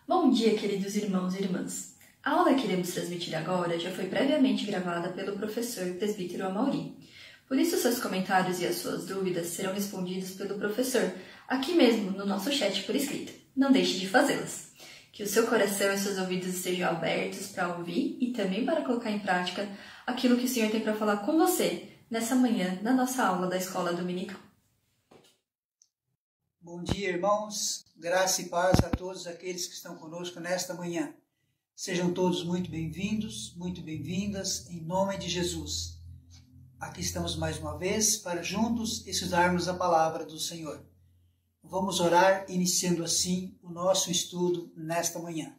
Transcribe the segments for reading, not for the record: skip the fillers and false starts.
Bom dia, queridos irmãos e irmãs. A aula que iremos transmitir agora já foi previamente gravada pelo professor presbítero Amaury. Por isso, seus comentários e as suas dúvidas serão respondidos pelo professor, aqui mesmo no nosso chat por escrito. Não deixe de fazê-las. Que o seu coração e seus ouvidos estejam abertos para ouvir e também para colocar em prática aquilo que o Senhor tem para falar com você nessa manhã, na nossa aula da Escola Dominical. Bom dia, irmãos. Graça e paz a todos aqueles que estão conosco nesta manhã. Sejam todos muito bem-vindos, muito bem-vindas, em nome de Jesus. Aqui estamos mais uma vez para juntos estudarmos a palavra do Senhor. Vamos orar, iniciando assim o nosso estudo nesta manhã.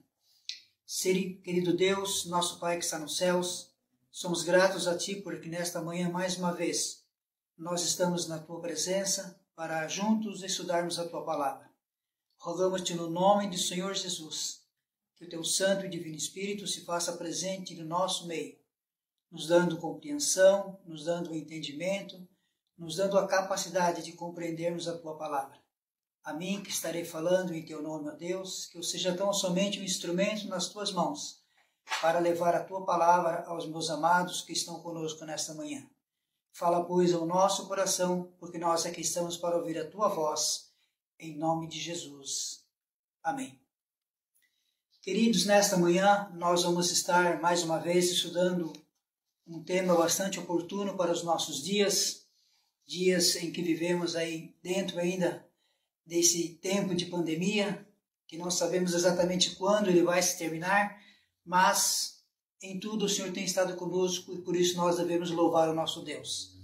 Querido Deus, nosso Pai que está nos céus, somos gratos a Ti porque nesta manhã, mais uma vez, nós estamos na Tua presença para juntos estudarmos a Tua palavra. Rogamos-te no nome do Senhor Jesus, que o Teu Santo e Divino Espírito se faça presente no nosso meio, nos dando compreensão, nos dando entendimento, nos dando a capacidade de compreendermos a Tua palavra. A mim que estarei falando em Teu nome, ó Deus, que eu seja tão somente um instrumento nas Tuas mãos, para levar a Tua palavra aos meus amados que estão conosco nesta manhã. Fala, pois, ao nosso coração, porque nós aqui estamos para ouvir a Tua voz, em nome de Jesus. Amém. Queridos, nesta manhã nós vamos estar mais uma vez estudando um tema bastante oportuno para os nossos dias em que vivemos aí dentro ainda desse tempo de pandemia, que não sabemos exatamente quando ele vai se terminar, mas em tudo o Senhor tem estado conosco e por isso nós devemos louvar o nosso Deus.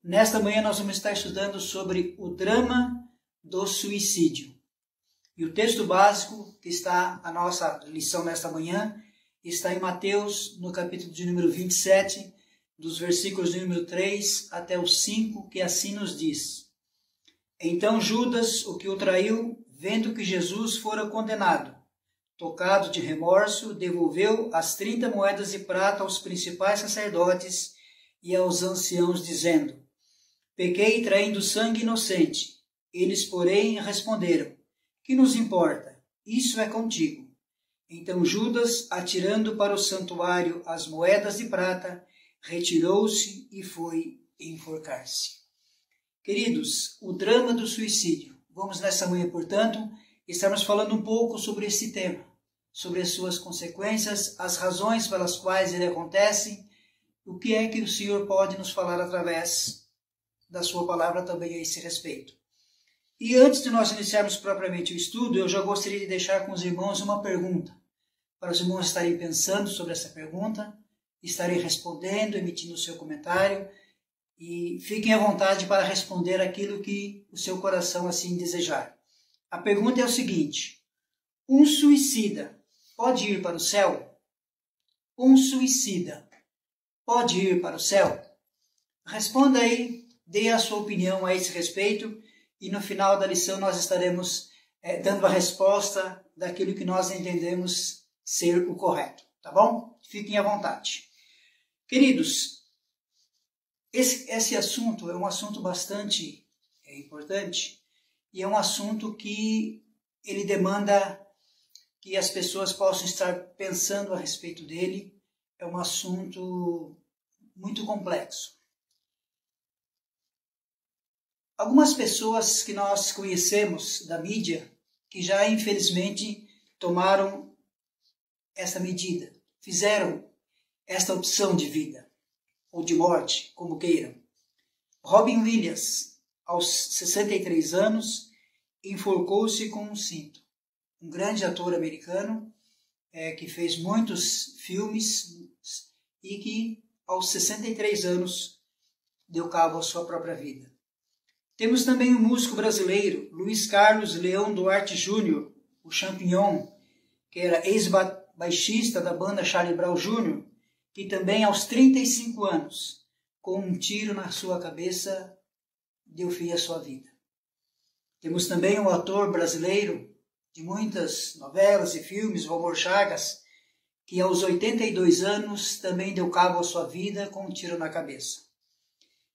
Nesta manhã nós vamos estar estudando sobre o drama do suicídio. E o texto básico que está a nossa lição nesta manhã está em Mateus, no capítulo de número 27, dos versículos de número 3 até o 5, que assim nos diz: Então Judas, o que o traiu, vendo que Jesus fora condenado, tocado de remorso, devolveu as 30 moedas de prata aos principais sacerdotes e aos anciãos, dizendo: Pequei traindo sangue inocente. Eles, porém, responderam: Que nos importa? Isso é contigo. Então Judas, atirando para o santuário as moedas de prata, retirou-se e foi enforcar-se. Queridos, o drama do suicídio. Vamos nessa manhã, portanto, estarmos falando um pouco sobre esse tema, sobre as suas consequências, as razões pelas quais ele acontece, o que é que o Senhor pode nos falar através da sua palavra também a esse respeito. E antes de nós iniciarmos propriamente o estudo, eu já gostaria de deixar com os irmãos uma pergunta, para os irmãos estarem pensando sobre essa pergunta, estarem respondendo, emitindo o seu comentário, e fiquem à vontade para responder aquilo que o seu coração assim desejar. A pergunta é o seguinte: um suicida pode ir para o céu? Um suicida pode ir para o céu? Responda aí, dê a sua opinião a esse respeito, e no final da lição nós estaremos dando a resposta daquilo que nós entendemos ser o correto, tá bom? Fiquem à vontade. Queridos, esse assunto é um assunto bastante importante e é um assunto que ele demanda que as pessoas possam estar pensando a respeito dele. É um assunto muito complexo. Algumas pessoas que nós conhecemos da mídia, que já infelizmente tomaram essa medida, fizeram esta opção de vida, ou de morte, como queiram. Robin Williams, aos 63 anos, enforcou-se com um cinto. Um grande ator americano, que fez muitos filmes e que, aos 63 anos, deu cabo à sua própria vida. Temos também o músico brasileiro Luiz Carlos Leão Duarte Júnior, o Champignon, que era ex-baixista da banda Charlie Brown Jr., que também aos 35 anos, com um tiro na sua cabeça, deu fim à sua vida. Temos também um ator brasileiro de muitas novelas e filmes, Valmor Chagas, que aos 82 anos também deu cabo à sua vida com um tiro na cabeça.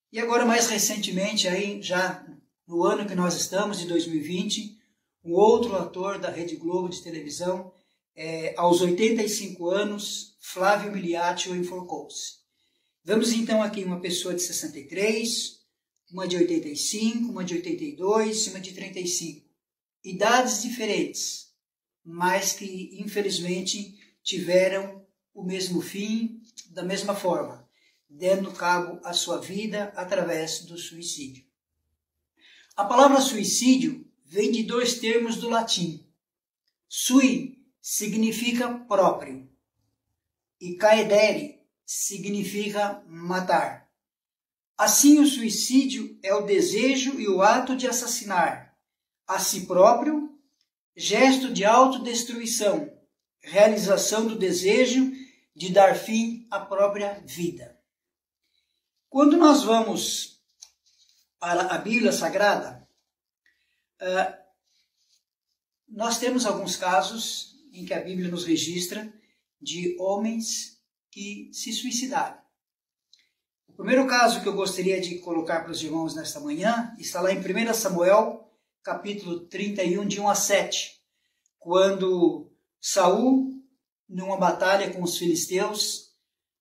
E agora, mais recentemente, aí, já no ano que nós estamos, de 2020, um outro ator da Rede Globo de televisão, aos 85 anos, Flávio Miliaccio, enforcou-se. Vemos então aqui uma pessoa de 63, uma de 85, uma de 82 e uma de 35. Idades diferentes, mas que infelizmente tiveram o mesmo fim, da mesma forma, dando cabo à sua vida através do suicídio. A palavra suicídio vem de dois termos do latim. Sui significa próprio e caedere significa matar. Assim, o suicídio é o desejo e o ato de assassinar a si próprio, gesto de autodestruição, realização do desejo de dar fim à própria vida. Quando nós vamos para a Bíblia Sagrada, nós temos alguns casos em que a Bíblia nos registra de homens que se suicidaram. O primeiro caso que eu gostaria de colocar para os irmãos nesta manhã está lá em 1 Samuel, capítulo 31, de 1 a 7, quando Saul, numa batalha com os filisteus,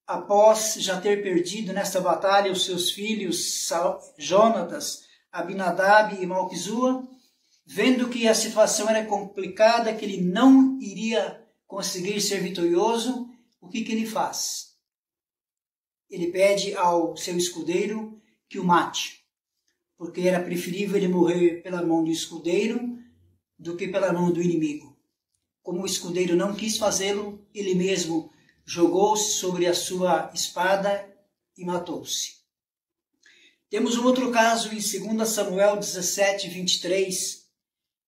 após já ter perdido nesta batalha os seus filhos Jonatas, Abinadab e Malquizua, vendo que a situação era complicada, que ele não iria conseguir ser vitorioso, o que ele faz? Ele pede ao seu escudeiro que o mate, porque era preferível ele morrer pela mão do escudeiro do que pela mão do inimigo. Como o escudeiro não quis fazê-lo, ele mesmo jogou-se sobre a sua espada e matou-se. Temos um outro caso em 2 Samuel 17, 23,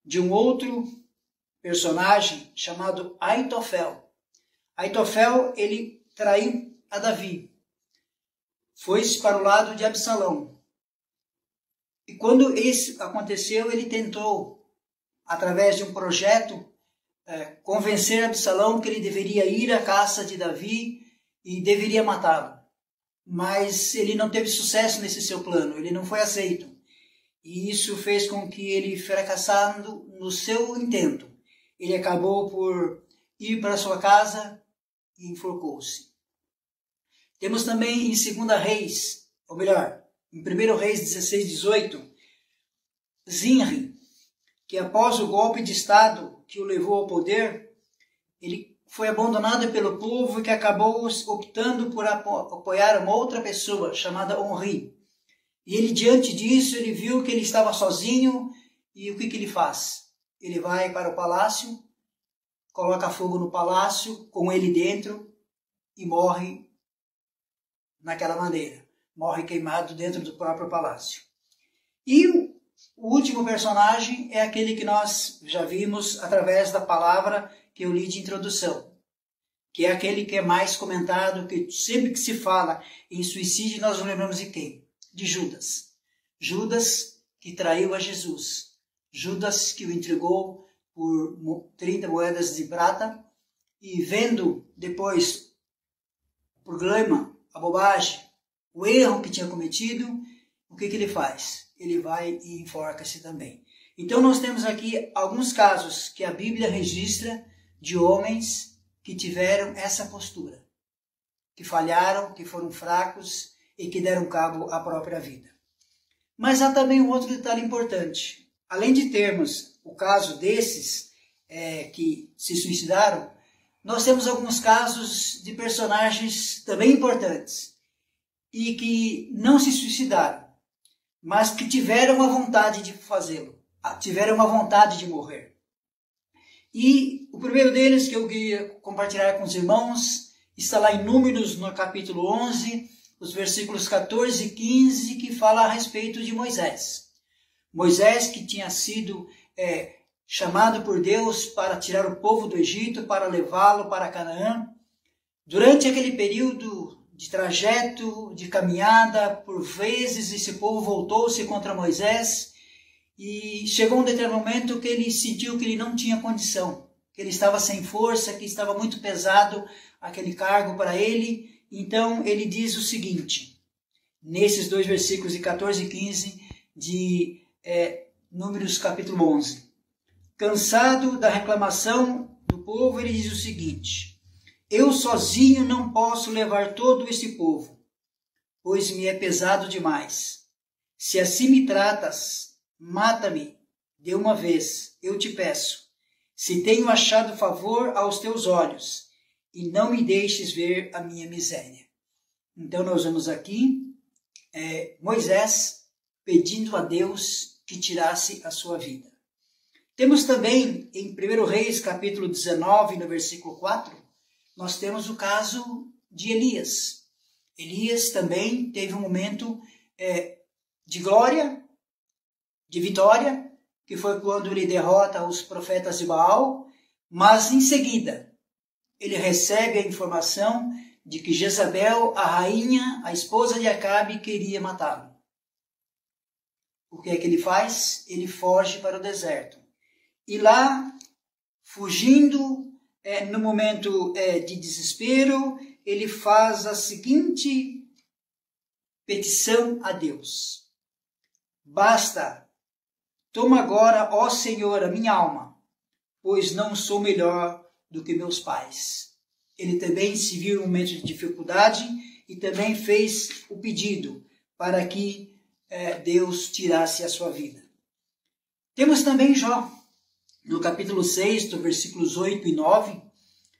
de um outro personagem chamado Aitofel. Aitofel, ele traiu a Davi. Foi-se para o lado de Absalão. E quando isso aconteceu, ele tentou, através de um projeto, convencer Absalão que ele deveria ir à caça de Davi e deveria matá-lo. Mas ele não teve sucesso nesse seu plano, ele não foi aceito. E isso fez com que ele fracassasse no seu intento. Ele acabou por ir para sua casa e enforcou-se. Temos também em 2 Reis, ou melhor, em 1 Reis 16, 18, Zinri, que após o golpe de Estado que o levou ao poder, ele foi abandonado pelo povo e que acabou optando por apoiar uma outra pessoa chamada Onri. E ele, diante disso, ele viu que ele estava sozinho e o que ele faz? Ele vai para o palácio, coloca fogo no palácio, com ele dentro e morre naquela maneira. Morre queimado dentro do próprio palácio. E o último personagem é aquele que nós já vimos através da palavra que eu li de introdução, que é aquele que é mais comentado, que sempre que se fala em suicídio nós nos lembramos de quem? De Judas. Judas que traiu a Jesus. Judas que o entregou por 30 moedas de prata e vendo depois o problema, a bobagem, o erro que tinha cometido, o que ele faz? Ele vai e enforca-se também. Então nós temos aqui alguns casos que a Bíblia registra de homens que tiveram essa postura, que falharam, que foram fracos e que deram cabo à própria vida. Mas há também um outro detalhe importante. Além de termos o caso desses que se suicidaram, nós temos alguns casos de personagens também importantes e que não se suicidaram, mas que tiveram a vontade de fazê-lo, tiveram a vontade de morrer. E o primeiro deles que eu queria compartilhar com os irmãos está lá em Números, no capítulo 11, os versículos 14 e 15, que fala a respeito de Moisés. Moisés que tinha sido chamado por Deus para tirar o povo do Egito, para levá-lo para Canaã. Durante aquele período de trajeto, de caminhada, por vezes esse povo voltou-se contra Moisés e chegou um determinado momento que ele sentiu que ele não tinha condição, que ele estava sem força, que estava muito pesado aquele cargo para ele. Então ele diz o seguinte, nesses dois versículos de 14 e 15 de Números capítulo 11. cansado da reclamação do povo, ele diz o seguinte: eu sozinho não posso levar todo esse povo, pois me é pesado demais. Se assim me tratas, mata-me de uma vez, eu te peço, se tenho achado favor aos teus olhos, e não me deixes ver a minha miséria. Então nós vemos aqui Moisés pedindo a Deus que tirasse a sua vida. Temos também em 1 Reis, capítulo 19, no versículo 4, nós temos o caso de Elias. Elias também teve um momento de glória, de vitória, que foi quando ele derrota os profetas de Baal, mas em seguida ele recebe a informação de que Jezabel, a rainha, a esposa de Acabe, queria matá-lo. O que é que ele faz? Ele foge para o deserto. E lá, fugindo, no momento de desespero, ele faz a seguinte petição a Deus: basta, toma agora, ó Senhor, a minha alma, pois não sou melhor do que meus pais. Ele também se viu em um momento de dificuldade e também fez o pedido para que Deus tirasse a sua vida. Temos também Jó, no capítulo 6, do versículos 8 e 9,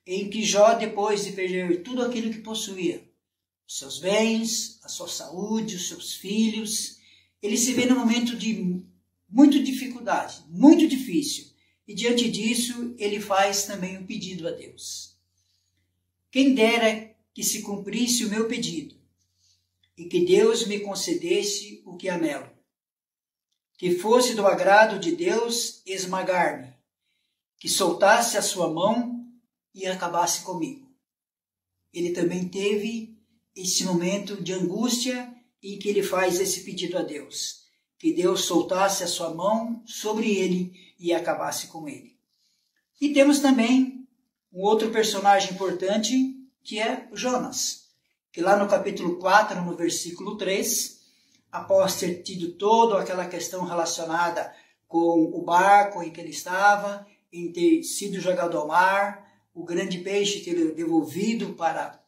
em que Jó, depois de perder tudo aquilo que possuía, os seus bens, a sua saúde, os seus filhos, ele se vê num momento de muita dificuldade, muito difícil. E diante disso, ele faz também um pedido a Deus. Quem dera que se cumprisse o meu pedido, e que Deus me concedesse o que anelo. Que fosse do agrado de Deus esmagar-me, que soltasse a sua mão e acabasse comigo. Ele também teve esse momento de angústia em que ele faz esse pedido a Deus. Que Deus soltasse a sua mão sobre ele e acabasse com ele. E temos também um outro personagem importante, que é Jonas, que lá no capítulo 4, no versículo 3, após ter tido toda aquela questão relacionada com o barco em que ele estava, em ter sido jogado ao mar, o grande peixe ter devolvido para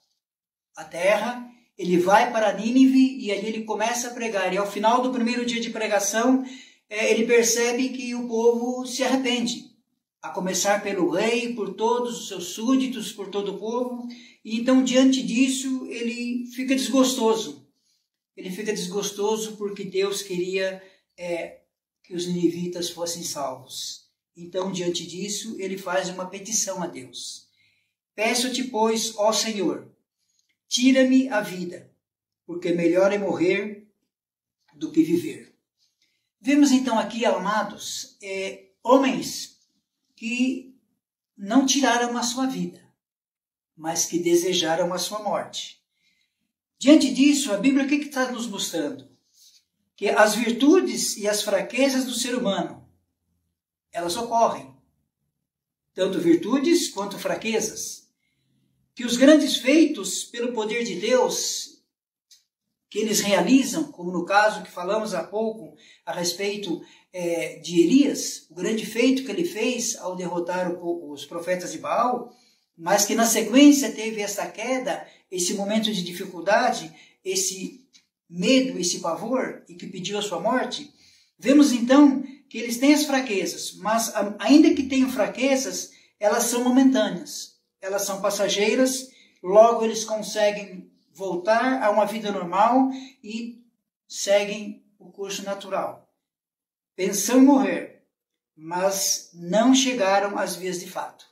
a terra, ele vai para Nínive e ali ele começa a pregar. E ao final do primeiro dia de pregação, ele percebe que o povo se arrepende, a começar pelo rei, por todos os seus súditos, por todo o povo. E então, diante disso, ele fica desgostoso. Ele fica desgostoso porque Deus queria que os ninivitas fossem salvos. Então, diante disso, ele faz uma petição a Deus. Peço-te, pois, ó Senhor, tira-me a vida, porque melhor é morrer do que viver. Vemos então aqui, amados, homens que não tiraram a sua vida, mas que desejaram a sua morte. Diante disso, a Bíblia o que está nos mostrando? Que as virtudes e as fraquezas do ser humano, elas ocorrem, tanto virtudes quanto fraquezas. Que os grandes feitos pelo poder de Deus, que eles realizam, como no caso que falamos há pouco a respeito de Elias, o grande feito que ele fez ao derrotar os profetas de Baal, mas que na sequência teve essa queda, esse momento de dificuldade, esse medo, esse pavor, e que pediu a sua morte. Vemos então que eles têm as fraquezas, mas ainda que tenham fraquezas, elas são momentâneas, elas são passageiras, logo eles conseguem voltar a uma vida normal e seguem o curso natural. Pensam em morrer, mas não chegaram às vias de fato.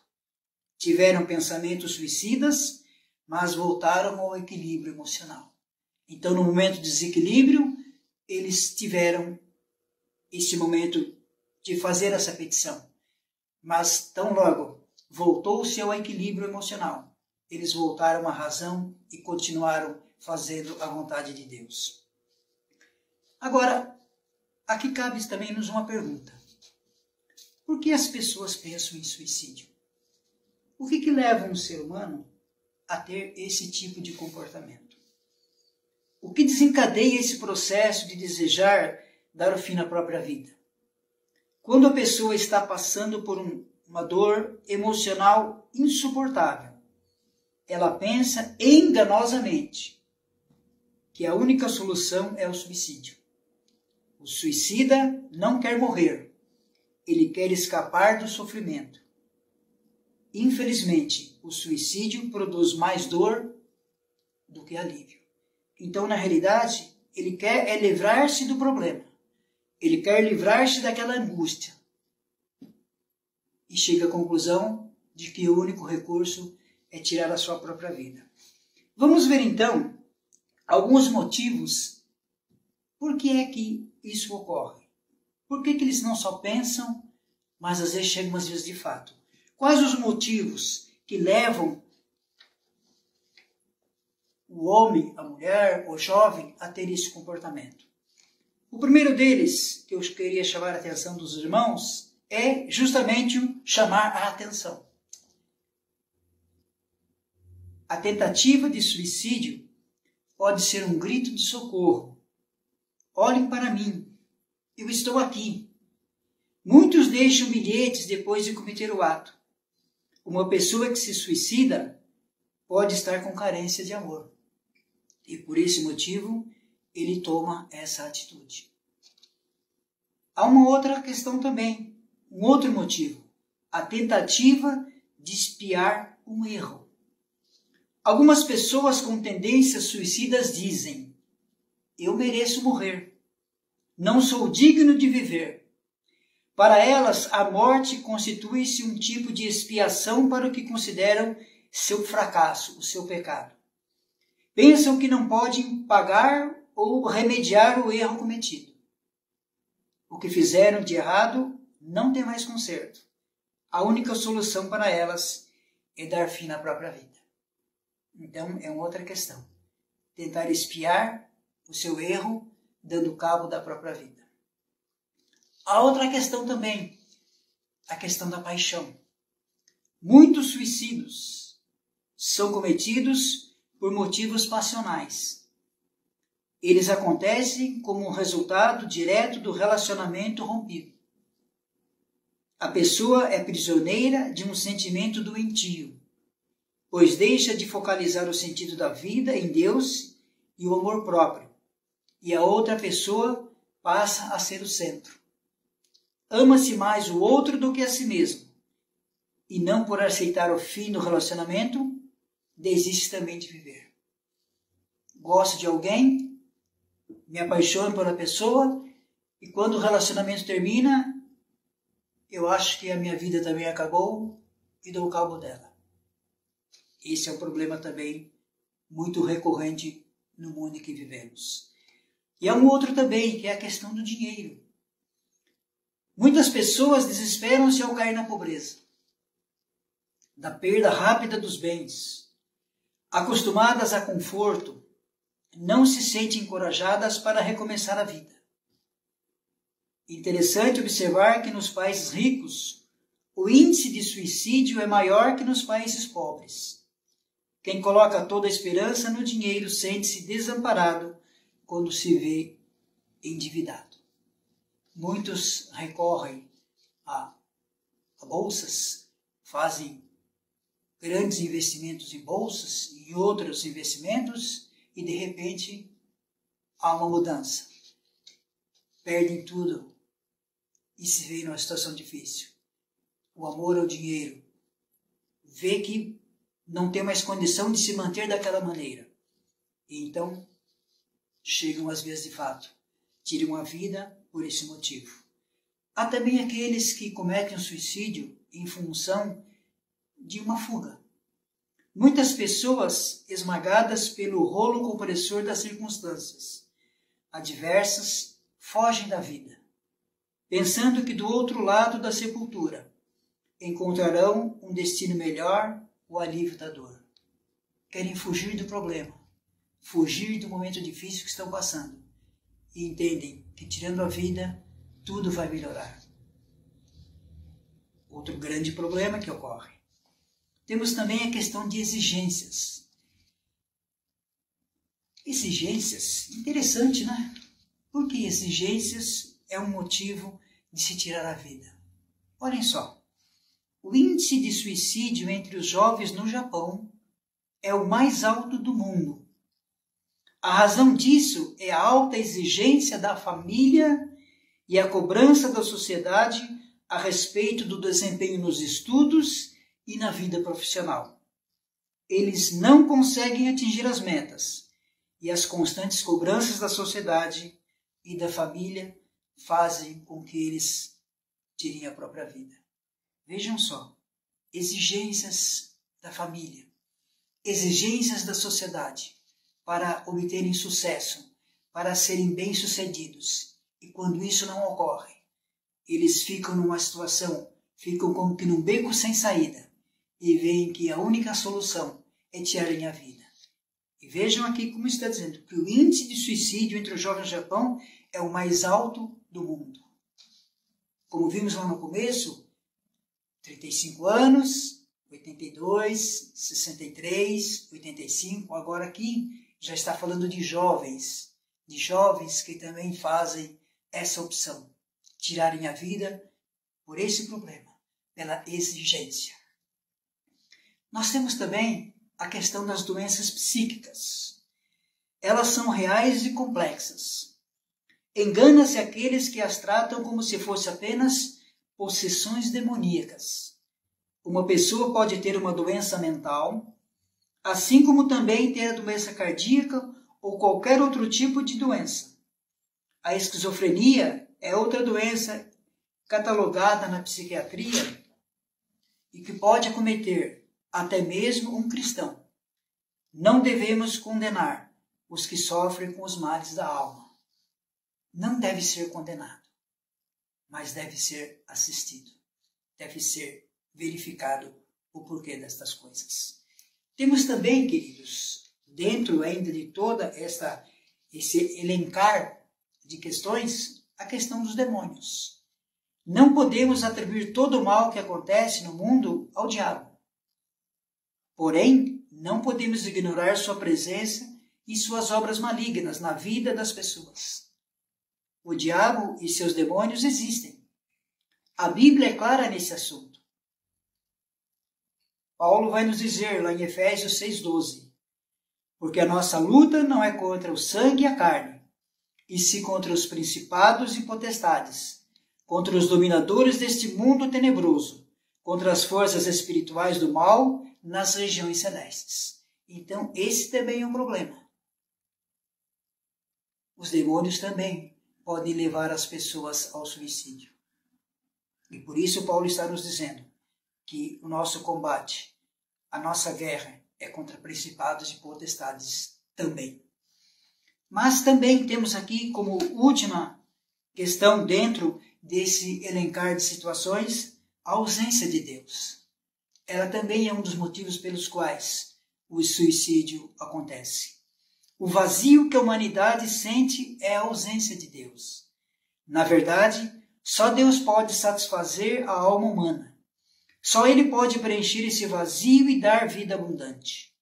Tiveram pensamentos suicidas, mas voltaram ao equilíbrio emocional. Então, no momento de desequilíbrio, eles tiveram esse momento de fazer essa petição. Mas, tão logo voltou-se ao equilíbrio emocional, eles voltaram à razão e continuaram fazendo a vontade de Deus. Agora, aqui cabe também-nos uma pergunta. Por que as pessoas pensam em suicídio? O que leva um ser humano a ter esse tipo de comportamento? O que desencadeia esse processo de desejar dar o fim na própria vida? Quando a pessoa está passando por uma dor emocional insuportável, ela pensa enganosamente que a única solução é o suicídio. O suicida não quer morrer, ele quer escapar do sofrimento. Infelizmente, o suicídio produz mais dor do que alívio. Então, na realidade, ele quer livrar-se do problema. Ele quer livrar-se daquela angústia. E chega à conclusão de que o único recurso é tirar a sua própria vida. Vamos ver então alguns motivos por que é que isso ocorre. Por que eles não só pensam, mas às vezes chegam às vezes de fato. Quais os motivos que levam o homem, a mulher, o jovem a ter esse comportamento? O primeiro deles, que eu queria chamar a atenção dos irmãos, é justamente o chamar a atenção. A tentativa de suicídio pode ser um grito de socorro. Olhem para mim, eu estou aqui. Muitos deixam bilhetes depois de cometer o ato. Uma pessoa que se suicida pode estar com carência de amor. E por esse motivo, ele toma essa atitude. Há uma outra questão também, um outro motivo. A tentativa de expiar um erro. Algumas pessoas com tendências suicidas dizem: eu mereço morrer. Não sou digno de viver. Para elas, a morte constitui-se um tipo de expiação para o que consideram seu fracasso, o seu pecado. Pensam que não podem pagar ou remediar o erro cometido. O que fizeram de errado não tem mais conserto. A única solução para elas é dar fim na própria vida. Então, é uma outra questão. Tentar expiar o seu erro, dando cabo da própria vida. A outra questão também, a questão da paixão. Muitos suicídios são cometidos por motivos passionais. Eles acontecem como um resultado direto do relacionamento rompido. A pessoa é prisioneira de um sentimento doentio, pois deixa de focalizar o sentido da vida em Deus e o amor próprio, e a outra pessoa passa a ser o centro. Ama-se mais o outro do que a si mesmo, e não por aceitar o fim do relacionamento, desiste também de viver. Gosto de alguém, me apaixono pela pessoa, e quando o relacionamento termina, eu acho que a minha vida também acabou e dou cabo dela. Esse é um problema também muito recorrente no mundo em que vivemos. E há um outro também, que é a questão do dinheiro. Muitas pessoas desesperam-se ao cair na pobreza, da perda rápida dos bens. Acostumadas a conforto, não se sentem encorajadas para recomeçar a vida. Interessante observar que nos países ricos, o índice de suicídio é maior que nos países pobres. Quem coloca toda a esperança no dinheiro sente-se desamparado quando se vê endividado. Muitos recorrem a bolsas, fazem grandes investimentos em bolsas e outros investimentos e de repente há uma mudança. Perdem tudo e se veem numa situação difícil. O amor ao dinheiro. Vê que não tem mais condição de se manter daquela maneira. E então chegam às vias de fato. Tiram a vida por esse motivo. Há também aqueles que cometem o suicídio em função de uma fuga. Muitas pessoas esmagadas pelo rolo compressor das circunstâncias adversas fogem da vida, pensando que do outro lado da sepultura encontrarão um destino melhor, o alívio da dor. Querem fugir do problema, fugir do momento difícil que estão passando e entendem que tirando a vida, tudo vai melhorar. Outro grande problema que ocorre. Temos também a questão de exigências. Exigências, interessante, né? Porque exigências é um motivo de se tirar a vida. Olhem só, o índice de suicídio entre os jovens no Japão é o mais alto do mundo. A razão disso é a alta exigência da família e a cobrança da sociedade a respeito do desempenho nos estudos e na vida profissional. Eles não conseguem atingir as metas e as constantes cobranças da sociedade e da família fazem com que eles tirem a própria vida. Vejam só, exigências da família, exigências da sociedade para obterem sucesso, para serem bem-sucedidos. E quando isso não ocorre, eles ficam numa situação, ficam como que num beco sem saída e veem que a única solução é tirarem a vida. E vejam aqui como está dizendo, que o índice de suicídio entre os jovens no Japão é o mais alto do mundo. Como vimos lá no começo, 35 anos, 82, 63, 85, agora aqui já está falando de jovens que também fazem essa opção, tirarem a vida por esse problema, pela exigência. Nós temos também a questão das doenças psíquicas. Elas são reais e complexas. Engana-se aqueles que as tratam como se fossem apenas possessões demoníacas. Uma pessoa pode ter uma doença mental, assim como também ter a doença cardíaca ou qualquer outro tipo de doença. A esquizofrenia é outra doença catalogada na psiquiatria e que pode acometer até mesmo um cristão. Não devemos condenar os que sofrem com os males da alma. Não deve ser condenado, mas deve ser assistido. Deve ser verificado o porquê destas coisas. Temos também, queridos, dentro ainda de toda esse elencar de questões, a questão dos demônios. Não podemos atribuir todo o mal que acontece no mundo ao diabo. Porém, não podemos ignorar sua presença e suas obras malignas na vida das pessoas. O diabo e seus demônios existem. A Bíblia é clara nesse assunto. Paulo vai nos dizer lá em Efésios 6,12, porque a nossa luta não é contra o sangue e a carne, e sim contra os principados e potestades, contra os dominadores deste mundo tenebroso, contra as forças espirituais do mal nas regiões celestes. Então, esse também é um problema. Os demônios também podem levar as pessoas ao suicídio. E por isso Paulo está nos dizendo que o nosso combate, a nossa guerra é contra principados e potestades também. Mas também temos aqui como última questão dentro desse elencar de situações a ausência de Deus. Ela também é um dos motivos pelos quais o suicídio acontece. O vazio que a humanidade sente é a ausência de Deus. Na verdade, só Deus pode satisfazer a alma humana. Só Ele pode preencher esse vazio e dar vida abundante.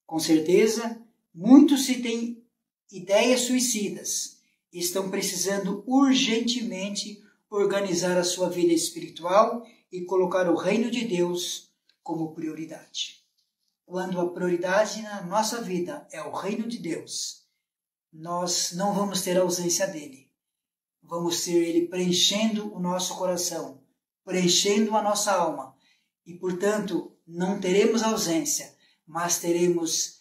Com certeza, muitos se têm ideias suicidas e estão precisando urgentemente organizar a sua vida espiritual e colocar o reino de Deus como prioridade. Quando a prioridade na nossa vida é o reino de Deus, nós não vamos ter a ausência dele. Vamos ter ele preenchendo o nosso coração, preenchendo a nossa alma. E, portanto, não teremos ausência, mas teremos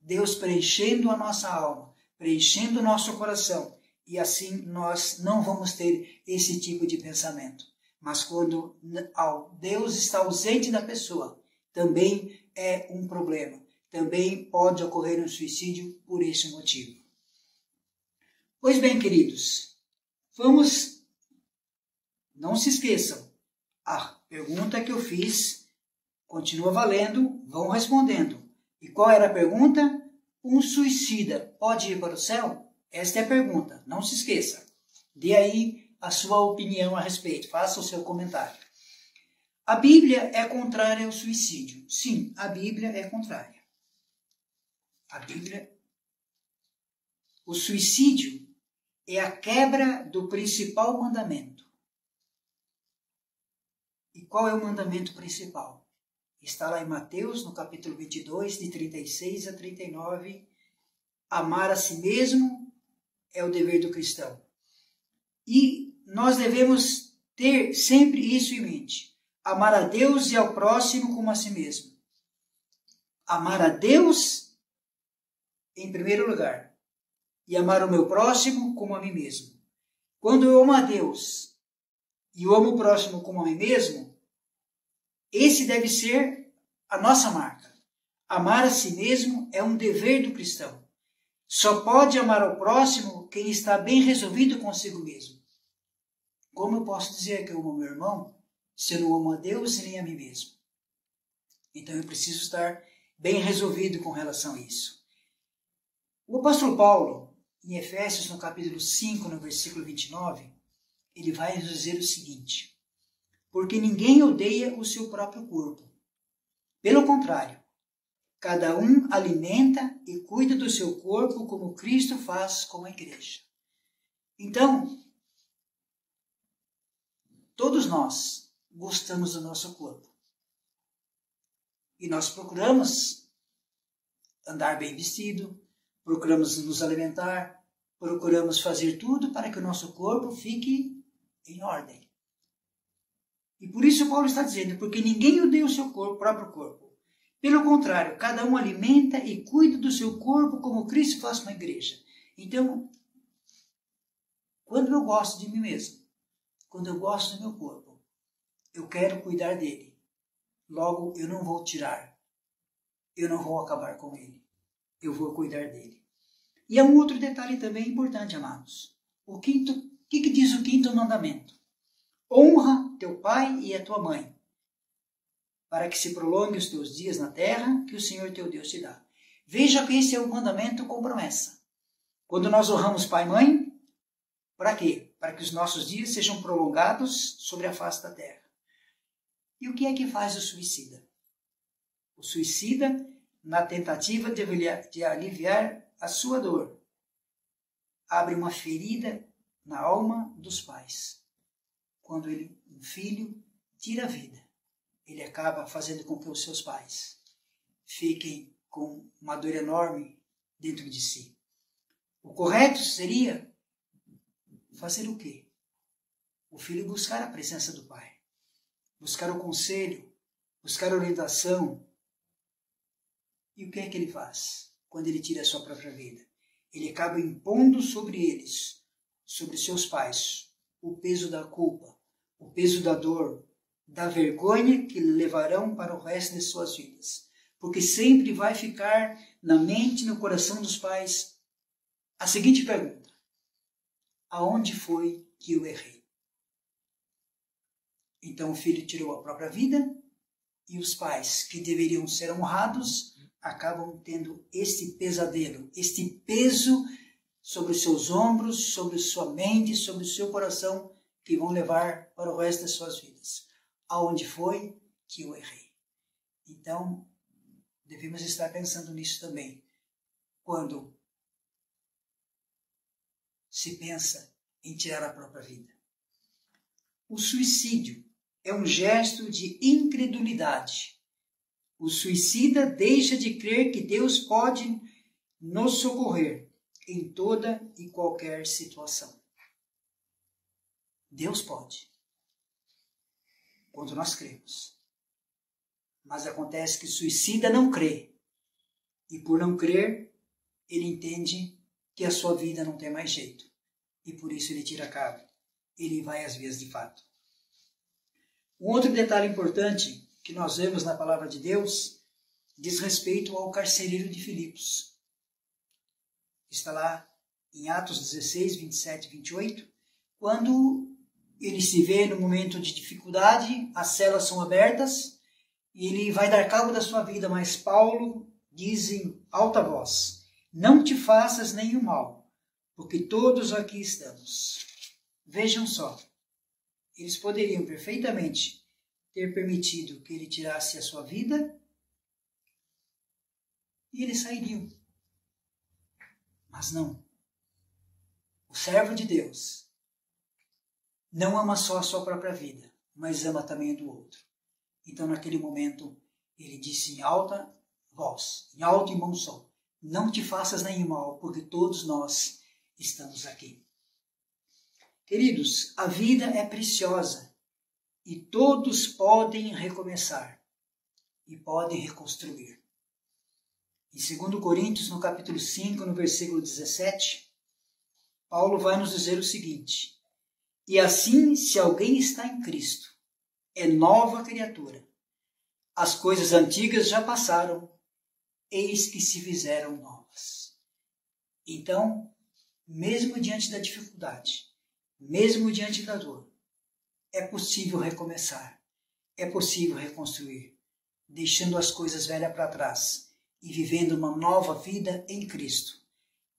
Deus preenchendo a nossa alma, preenchendo o nosso coração. E assim nós não vamos ter esse tipo de pensamento. Mas quando Deus está ausente da pessoa, também é um problema. Também pode ocorrer um suicídio por esse motivo. Pois bem, queridos, não se esqueçam, a pergunta que eu fiz continua valendo, vão respondendo. E qual era a pergunta? Um suicida pode ir para o céu? Esta é a pergunta, não se esqueça. Dê aí a sua opinião a respeito, faça o seu comentário. A Bíblia é contrária ao suicídio. Sim, a Bíblia é contrária. O suicídio é a quebra do principal mandamento. E qual é o mandamento principal? Está lá em Mateus, no capítulo 22, de 36 a 39. Amar a si mesmo é o dever do cristão. E nós devemos ter sempre isso em mente. Amar a Deus e ao próximo como a si mesmo. Amar a Deus em primeiro lugar. E amar o meu próximo como a mim mesmo. Quando eu amo a Deus e eu amo o próximo como a mim mesmo, esse deve ser a nossa marca. Amar a si mesmo é um dever do cristão. Só pode amar ao próximo quem está bem resolvido consigo mesmo. Como eu posso dizer que eu amo meu irmão se eu não amo a Deus e nem a mim mesmo? Então eu preciso estar bem resolvido com relação a isso. O apóstolo Paulo, em Efésios, no capítulo 5, no versículo 29, ele vai nos dizer o seguinte: porque ninguém odeia o seu próprio corpo. Pelo contrário, cada um alimenta e cuida do seu corpo como Cristo faz com a igreja. Então, todos nós gostamos do nosso corpo. E nós procuramos andar bem vestido, procuramos nos alimentar, procuramos fazer tudo para que o nosso corpo fique em ordem. E por isso Paulo está dizendo, porque ninguém odeia o seu próprio corpo. Pelo contrário, cada um alimenta e cuida do seu corpo como Cristo faz com a igreja. Então, quando eu gosto de mim mesmo, quando eu gosto do meu corpo, eu quero cuidar dele. Logo, eu não vou tirar. Eu não vou acabar com ele. Eu vou cuidar dele. E há um outro detalhe também importante, amados. O que diz o quinto mandamento? Honra teu pai e a tua mãe, para que se prolongue os teus dias na terra que o Senhor teu Deus te dá. Veja que esse é um mandamento com promessa. Quando nós honramos pai e mãe, para quê? Para que os nossos dias sejam prolongados sobre a face da terra. E o que é que faz o suicida? O suicida, na tentativa de aliviar a sua dor, abre uma ferida na alma dos pais. Quando um filho tira a vida, ele acaba fazendo com que os seus pais fiquem com uma dor enorme dentro de si. O correto seria fazer o quê? O filho buscar a presença do pai, buscar o conselho, buscar a orientação. E o que é que ele faz quando ele tira a sua própria vida? Ele acaba impondo sobre eles, sobre seus pais, o peso da culpa, o peso da dor, da vergonha que levarão para o resto de suas vidas. Porque sempre vai ficar na mente e no coração dos pais a seguinte pergunta: aonde foi que eu errei? Então o filho tirou a própria vida e os pais, que deveriam ser honrados, acabam tendo este pesadelo, este peso sobre os seus ombros, sobre sua mente, sobre o seu coração, que vão levar para o resto das suas vidas. Aonde foi que eu errei? Então, devemos estar pensando nisso também. Quando se pensa em tirar a própria vida. O suicídio é um gesto de incredulidade. O suicida deixa de crer que Deus pode nos socorrer em toda e qualquer situação. Deus pode, quando nós cremos. Mas acontece que o suicida não crê. E por não crer, ele entende que a sua vida não tem mais jeito. E por isso ele tira a cabo. Ele vai às vias de fato. Um outro detalhe importante que nós vemos na palavra de Deus diz respeito ao carcereiro de Filipos. Está lá em Atos 16, 27 e 28, quando ele se vê no momento de dificuldade, as celas são abertas e ele vai dar cabo da sua vida, mas Paulo diz em alta voz: não te faças nenhum mal, porque todos aqui estamos. Vejam só, eles poderiam perfeitamente ter permitido que ele tirasse a sua vida e eles sairiam. Mas não. O servo de Deus, não ama só a sua própria vida, mas ama também a do outro. Então, naquele momento, ele disse em alta voz, em alto e bom som, não te faças nenhum mal, porque todos nós estamos aqui. Queridos, a vida é preciosa e todos podem recomeçar e podem reconstruir. Em 2 Coríntios, no capítulo 5, no versículo 17, Paulo vai nos dizer o seguinte: e assim, se alguém está em Cristo, é nova criatura. As coisas antigas já passaram, eis que se fizeram novas. Então, mesmo diante da dificuldade, mesmo diante da dor, é possível recomeçar, é possível reconstruir, deixando as coisas velhas para trás e vivendo uma nova vida em Cristo.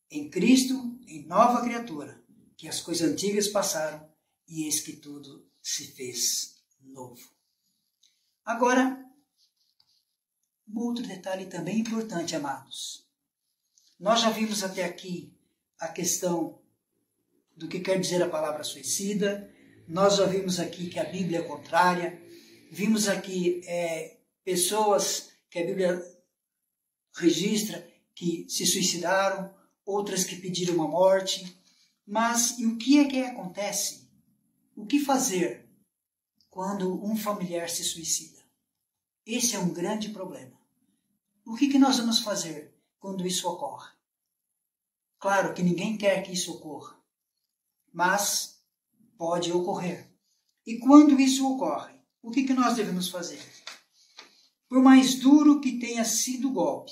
Em Cristo, em nova criatura, que as coisas antigas passaram e eis que tudo se fez novo. Agora, um outro detalhe também importante, amados. Nós já vimos até aqui a questão do que quer dizer a palavra suicida. Nós já vimos aqui que a Bíblia é contrária. Vimos aqui pessoas que a Bíblia registra que se suicidaram, outras que pediram a morte. Mas e o que é que acontece? O que fazer quando um familiar se suicida? Esse é um grande problema. O que nós vamos fazer quando isso ocorre? Claro que ninguém quer que isso ocorra, mas pode ocorrer. E quando isso ocorre, o que nós devemos fazer? Por mais duro que tenha sido o golpe,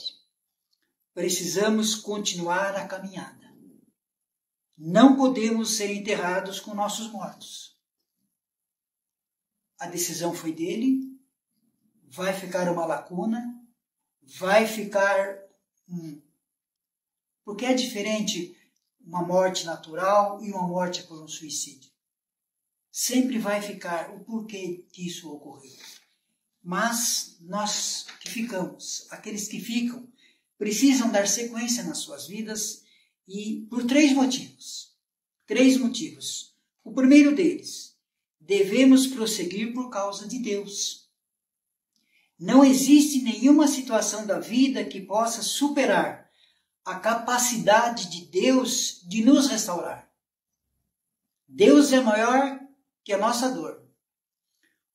precisamos continuar a caminhada. Não podemos ser enterrados com nossos mortos. A decisão foi dele, vai ficar uma lacuna, vai ficar... Porque é diferente uma morte natural e uma morte por um suicídio. Sempre vai ficar o porquê que isso ocorreu. Mas nós que ficamos, aqueles que ficam, precisam dar sequência nas suas vidas e por três motivos. Três motivos. O primeiro deles, devemos prosseguir por causa de Deus. Não existe nenhuma situação da vida que possa superar a capacidade de Deus de nos restaurar. Deus é maior que a nossa dor.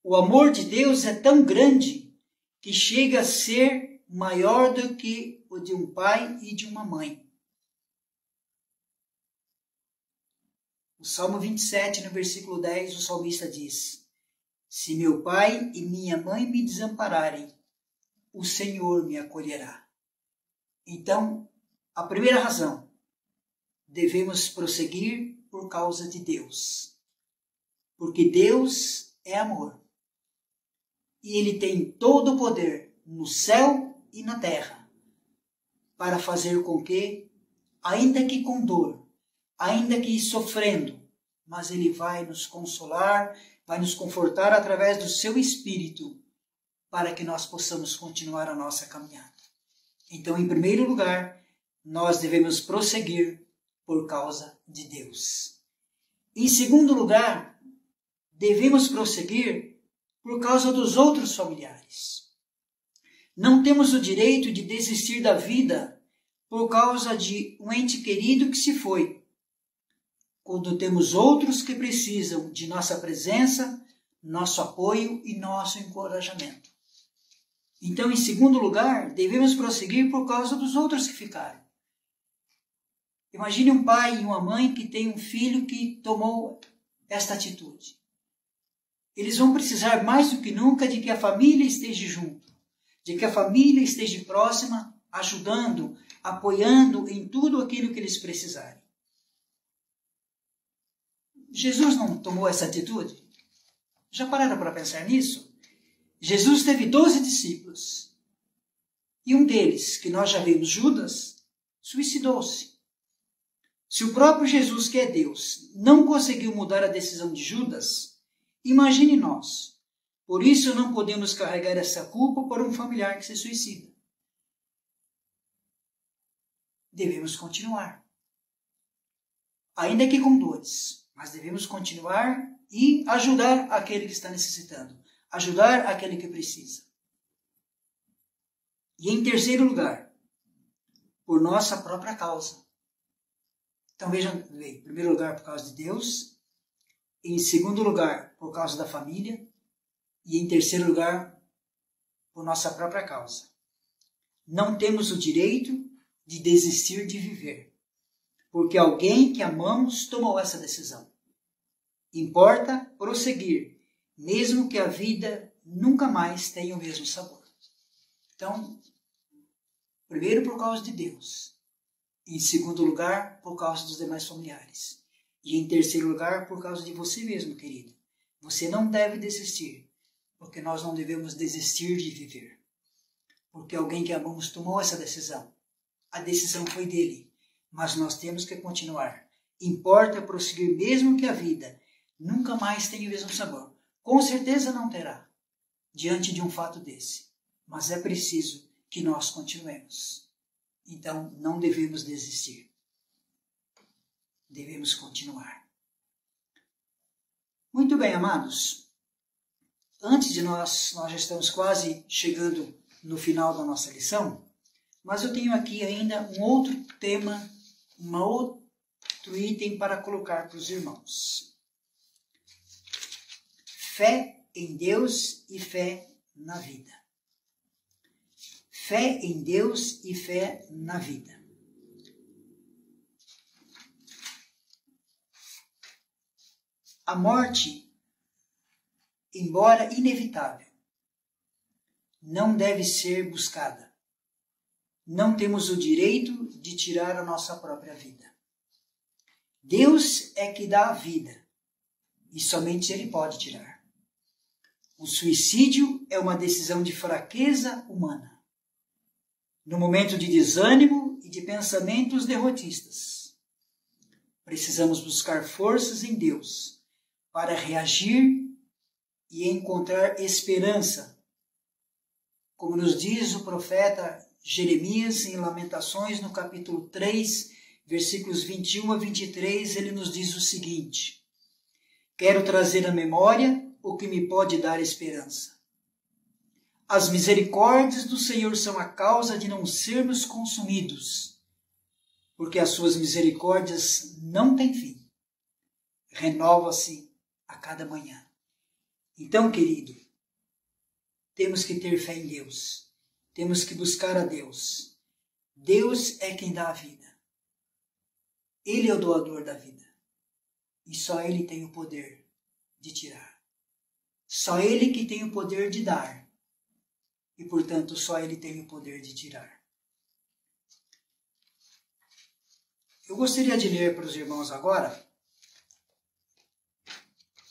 O amor de Deus é tão grande que chega a ser maior do que o de um pai e de uma mãe. O Salmo 27, no versículo 10, o salmista diz: se meu pai e minha mãe me desampararem, o Senhor me acolherá. Então, a primeira razão, devemos prosseguir por causa de Deus. Porque Deus é amor. E Ele tem todo o poder no céu e na terra para fazer com que, ainda que com dor, ainda que sofrendo, mas Ele vai nos consolar, vai nos confortar através do seu Espírito para que nós possamos continuar a nossa caminhada. Então, em primeiro lugar, nós devemos prosseguir por causa de Deus. Em segundo lugar, devemos prosseguir por causa dos outros familiares. Não temos o direito de desistir da vida por causa de um ente querido que se foi, quando temos outros que precisam de nossa presença, nosso apoio e nosso encorajamento. Então, em segundo lugar, devemos prosseguir por causa dos outros que ficaram. Imagine um pai e uma mãe que tem um filho que tomou esta atitude. Eles vão precisar mais do que nunca de que a família esteja junto, de que a família esteja próxima, ajudando, apoiando em tudo aquilo que eles precisarem. Jesus não tomou essa atitude? Já pararam para pensar nisso? Jesus teve 12 discípulos. E um deles, que nós já vimos, Judas, suicidou-se. Se o próprio Jesus, que é Deus, não conseguiu mudar a decisão de Judas, imagine nós. Por isso não podemos carregar essa culpa por um familiar que se suicida. Devemos continuar. ainda que com dores, mas devemos continuar e ajudar aquele que está necessitando, ajudar aquele que precisa. E em terceiro lugar, por nossa própria causa. Então vejam, em primeiro lugar, por causa de Deus, em segundo lugar, por causa da família, e em terceiro lugar, por nossa própria causa. Não temos o direito de desistir de viver, porque alguém que amamos tomou essa decisão. Importa prosseguir, mesmo que a vida nunca mais tenha o mesmo sabor. Então, primeiro por causa de Deus, em segundo lugar, por causa dos demais familiares, e em terceiro lugar, por causa de você mesmo, querido. Você não deve desistir, porque nós não devemos desistir de viver. Porque alguém que amamos tomou essa decisão. A decisão foi dele, mas nós temos que continuar. Importa prosseguir mesmo que a vida nunca mais tenha o mesmo sabor. Com certeza não terá, diante de um fato desse. Mas é preciso que nós continuemos. Então, não devemos desistir. Devemos continuar. Muito bem, amados. Antes de nós já estamos quase chegando no final da nossa lição, mas eu tenho aqui ainda um outro tema, outro item para colocar para os irmãos. Fé em Deus e fé na vida. Fé em Deus e fé na vida. A morte, embora inevitável, não deve ser buscada. Não temos o direito de tirar a nossa própria vida. Deus é que dá a vida, e somente Ele pode tirar. O suicídio é uma decisão de fraqueza humana. No momento de desânimo e de pensamentos derrotistas, precisamos buscar forças em Deus para reagir e encontrar esperança. Como nos diz o profeta Jeremias em Lamentações, no capítulo 3, versículos 21 a 23, ele nos diz o seguinte: quero trazer à memória o que me pode dar esperança. As misericórdias do Senhor são a causa de não sermos consumidos, porque as suas misericórdias não têm fim. Renova-se a cada manhã. Então, querido, temos que ter fé em Deus. Temos que buscar a Deus. Deus é quem dá a vida. Ele é o doador da vida. E só Ele tem o poder de tirar. Só Ele que tem o poder de dar. E, portanto, só Ele tem o poder de tirar. Eu gostaria de ler para os irmãos agora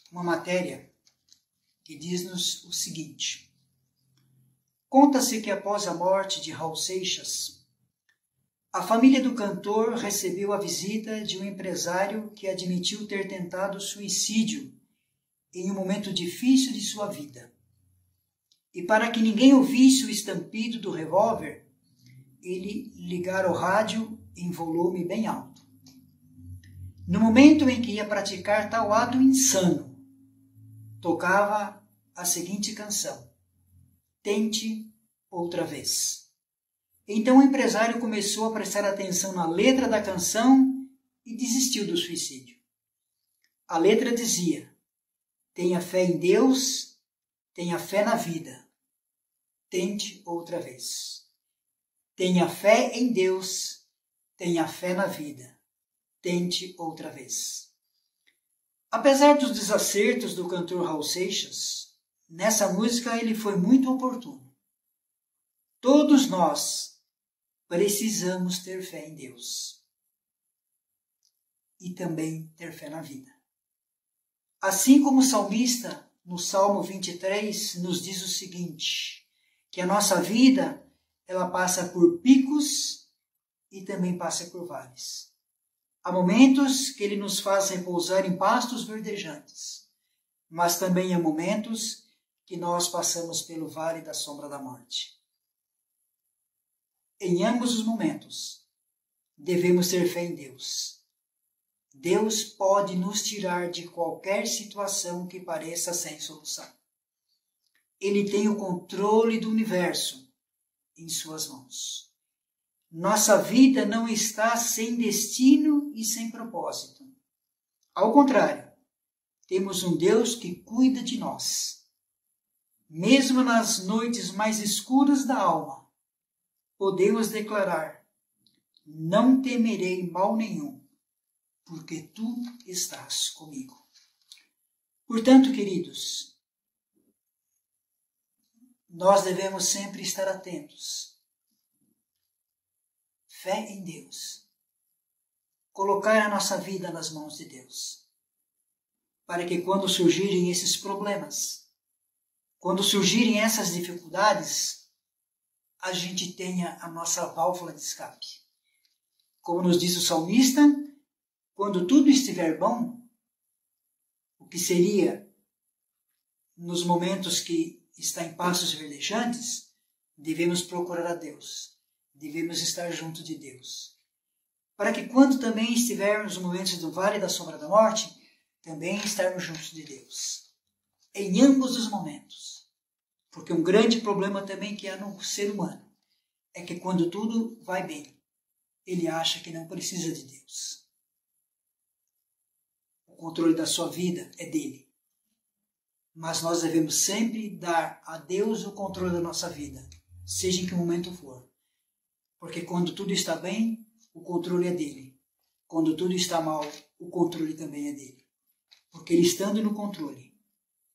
uma matéria que diz-nos o seguinte. Conta-se que após a morte de Raul Seixas, a família do cantor recebeu a visita de um empresário que admitiu ter tentado suicídio em um momento difícil de sua vida. E para que ninguém ouvisse o estampido do revólver, ele ligara o rádio em volume bem alto. No momento em que ia praticar tal ato insano, tocava a seguinte canção: Tente outra vez. Então o empresário começou a prestar atenção na letra da canção e desistiu do suicídio. A letra dizia: tenha fé em Deus, tenha fé na vida. Tente outra vez. Tenha fé em Deus, tenha fé na vida. Tente outra vez. Apesar dos desacertos do cantor Raul Seixas, nessa música ele foi muito oportuno. Todos nós precisamos ter fé em Deus e também ter fé na vida. Assim como o salmista, no Salmo 23, nos diz o seguinte, que a nossa vida, ela passa por picos e também passa por vales. Há momentos que ele nos faz repousar em pastos verdejantes, mas também há momentos que nós passamos pelo vale da sombra da morte. Em ambos os momentos, devemos ter fé em Deus. Deus pode nos tirar de qualquer situação que pareça sem solução. Ele tem o controle do universo em suas mãos. Nossa vida não está sem destino e sem propósito. Ao contrário, temos um Deus que cuida de nós. Mesmo nas noites mais escuras da alma, podemos declarar: não temerei mal nenhum, porque tu estás comigo. Portanto, queridos, nós devemos sempre estar atentos. Fé em Deus. Colocar a nossa vida nas mãos de Deus. Para que quando surgirem esses problemas, quando surgirem essas dificuldades, a gente tenha a nossa válvula de escape. Como nos diz o salmista, quando tudo estiver bom, o que seria nos momentos que está em passos verdejantes, devemos procurar a Deus, devemos estar junto de Deus. Para que quando também estivermos nos momentos do vale da sombra da morte, também estarmos juntos de Deus. Em ambos os momentos. Porque um grande problema também que há no ser humano é que quando tudo vai bem, ele acha que não precisa de Deus. O controle da sua vida é dele. Mas nós devemos sempre dar a Deus o controle da nossa vida, seja em que momento for. Porque quando tudo está bem, o controle é dele. Quando tudo está mal, o controle também é dele. Porque ele estando no controle,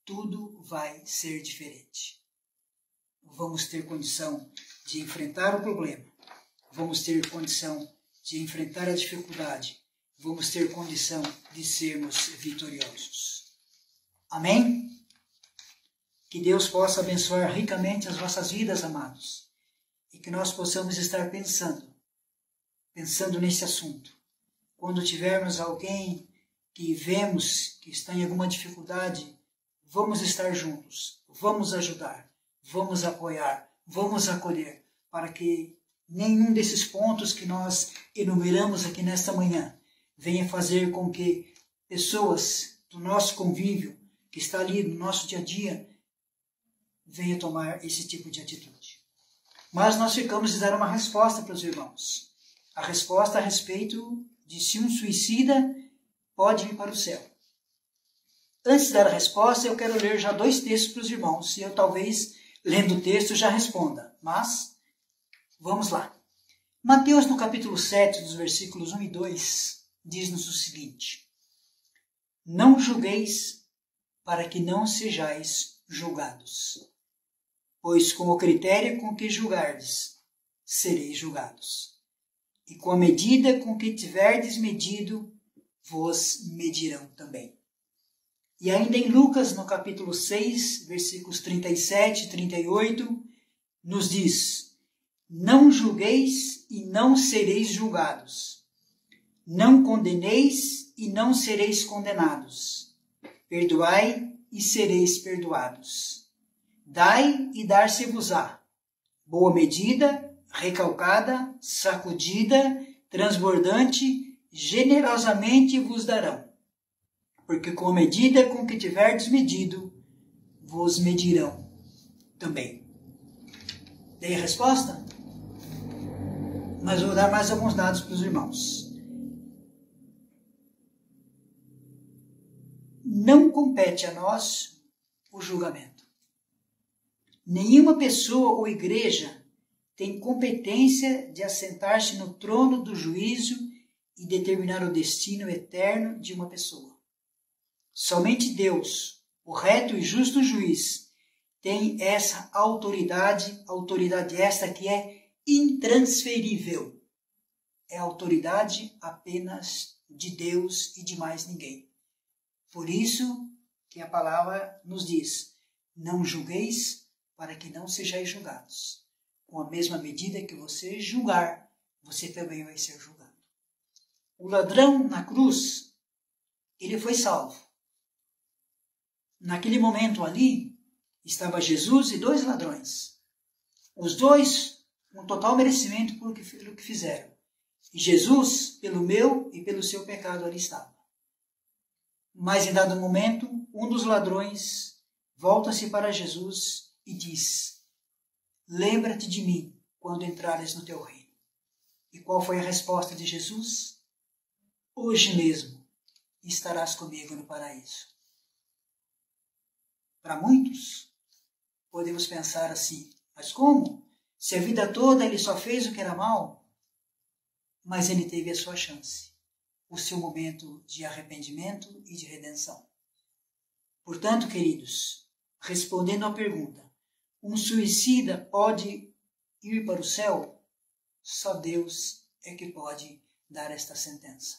tudo vai ser diferente. Vamos ter condição de enfrentar o problema. Vamos ter condição de enfrentar a dificuldade. Vamos ter condição de sermos vitoriosos. Amém? Que Deus possa abençoar ricamente as vossas vidas, amados. E que nós possamos estar pensando nesse assunto. Quando tivermos alguém que vemos que está em alguma dificuldade, vamos estar juntos, vamos ajudar, vamos apoiar, vamos acolher, para que nenhum desses pontos que nós enumeramos aqui nesta manhã venha fazer com que pessoas do nosso convívio, que está ali no nosso dia a dia, venha tomar esse tipo de atitude. Mas nós ficamos de dar uma resposta para os irmãos. A resposta a respeito de se um suicida pode ir para o céu. Antes de dar a resposta, eu quero ler já 2 textos para os irmãos, e eu talvez, lendo o texto, já responda. Mas, vamos lá. Mateus, no capítulo 7, dos versículos 1 e 2, diz-nos o seguinte: não julgueis para que não sejais julgados, pois com o critério com que julgardes, sereis julgados. E com a medida com que tiverdes medido, vos medirão também. E ainda em Lucas, no capítulo 6, versículos 37 e 38, nos diz: não julgueis e não sereis julgados. Não condeneis e não sereis condenados. Perdoai e sereis perdoados. Dai e dar-se-vos-á. Boa medida, recalcada, sacudida, transbordante, generosamente vos darão. Porque com a medida com que tiverdes medido, vos medirão também. Dei a resposta? Mas vou dar mais alguns dados para os irmãos. Não compete a nós o julgamento. Nenhuma pessoa ou igreja tem competência de assentar-se no trono do juízo e determinar o destino eterno de uma pessoa. Somente Deus, o reto e justo juiz, tem essa autoridade esta que é intransferível. É a autoridade apenas de Deus e de mais ninguém. Por isso que a palavra nos diz: não julgueis para que não sejais julgados. Com a mesma medida que você julgar, você também vai ser julgado. O ladrão na cruz, ele foi salvo. Naquele momento ali, estava Jesus e 2 ladrões. Os 2 com total merecimento pelo que fizeram. E Jesus, pelo meu e pelo seu pecado, ali estava. Mas em dado momento, um dos ladrões volta-se para Jesus e diz: lembra-te de mim quando entrares no teu reino. E qual foi a resposta de Jesus? Hoje mesmo estarás comigo no paraíso. Para muitos, podemos pensar assim: mas como? Se a vida toda ele só fez o que era mal? Mas ele teve a sua chance, o seu momento de arrependimento e de redenção. Portanto, queridos, respondendo à pergunta, um suicida pode ir para o céu? Só Deus é que pode dar esta sentença.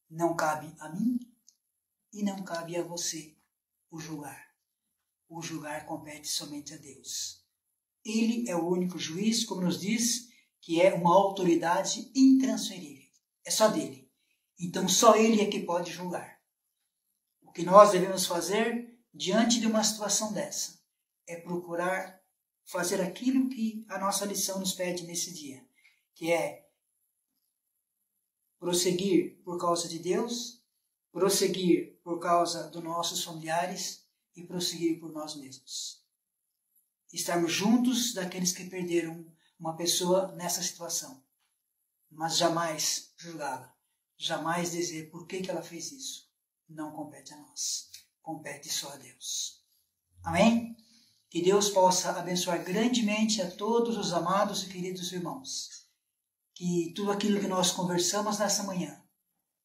Não cabe a mim e não cabe a você o julgar. O julgar compete somente a Deus. Ele é o único juiz, como nos diz, que é uma autoridade intransferível. É só dele. Então só ele é que pode julgar. O que nós devemos fazer diante de uma situação dessa é procurar fazer aquilo que a nossa lição nos pede nesse dia, que é prosseguir por causa de Deus, prosseguir por causa dos nossos familiares e prosseguir por nós mesmos. Estarmos juntos daqueles que perderam uma pessoa nessa situação, mas jamais julgá-la, jamais dizer por que ela fez isso. Não compete a nós, compete só a Deus. Amém? Que Deus possa abençoar grandemente a todos os amados e queridos irmãos. Que tudo aquilo que nós conversamos nessa manhã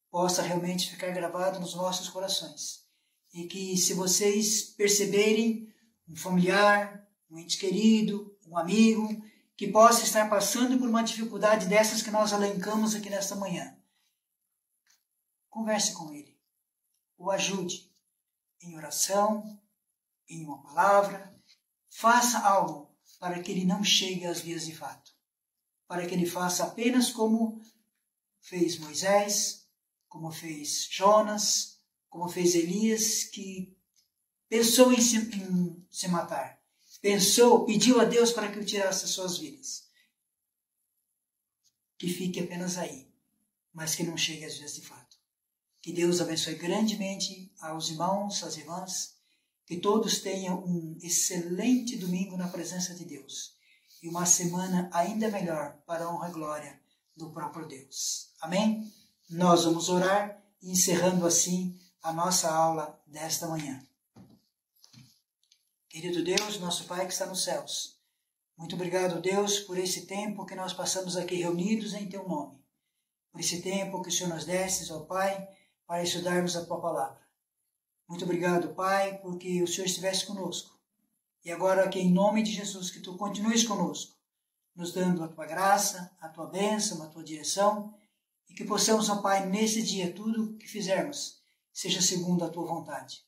possa realmente ficar gravado nos nossos corações. E que, se vocês perceberem um familiar, um ente querido, um amigo, que possa estar passando por uma dificuldade dessas que nós elencamos aqui nesta manhã, converse com ele, o ajude em oração, em uma palavra, faça algo para que ele não chegue às vias de fato, para que ele faça apenas como fez Moisés, como fez Jonas, como fez Elias, que pensou em se matar. Pediu a Deus para que o tirasse das suas vidas. Que fique apenas aí, mas que não chegue às vias de fato. Que Deus abençoe grandemente aos irmãos, às irmãs, que todos tenham um excelente domingo na presença de Deus e uma semana ainda melhor para a honra e glória do próprio Deus. Amém? Nós vamos orar, encerrando assim a nossa aula desta manhã. Querido Deus, nosso Pai que está nos céus, muito obrigado, Deus, por esse tempo que nós passamos aqui reunidos em Teu nome, por esse tempo que o Senhor nos destes, ó Pai, para estudarmos a Tua palavra. Muito obrigado, Pai, porque o Senhor estivesse conosco. E agora que em nome de Jesus, que Tu continues conosco, nos dando a Tua graça, a Tua bênção, a Tua direção, e que possamos, ó Pai, nesse dia, tudo que fizermos, seja segundo a Tua vontade.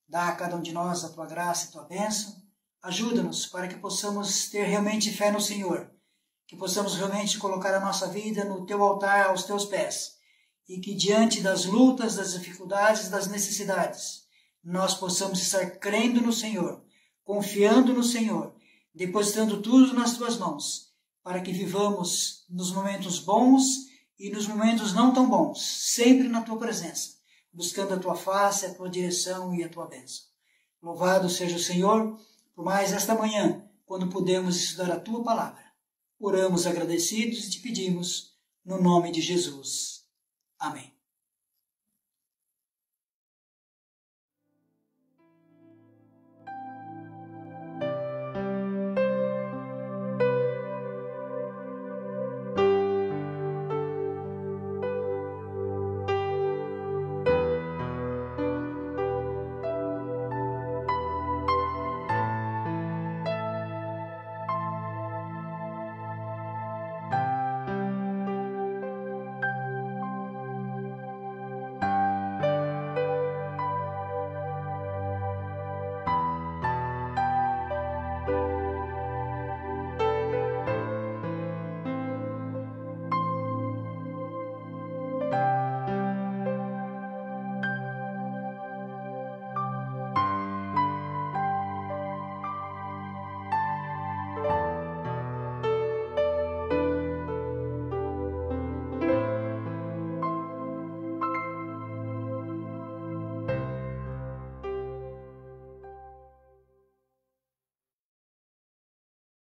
Dá a cada um de nós a Tua graça e a Tua bênção. Ajuda-nos para que possamos ter realmente fé no Senhor, que possamos realmente colocar a nossa vida no Teu altar, aos Teus pés, e que diante das lutas, das dificuldades, das necessidades, nós possamos estar crendo no Senhor, confiando no Senhor, depositando tudo nas Tuas mãos, para que vivamos nos momentos bons e nos momentos não tão bons, sempre na Tua presença, buscando a Tua face, a Tua direção e a Tua bênção. Louvado seja o Senhor por mais esta manhã, quando pudemos estudar a Tua palavra. Oramos agradecidos e te pedimos, no nome de Jesus. Amém.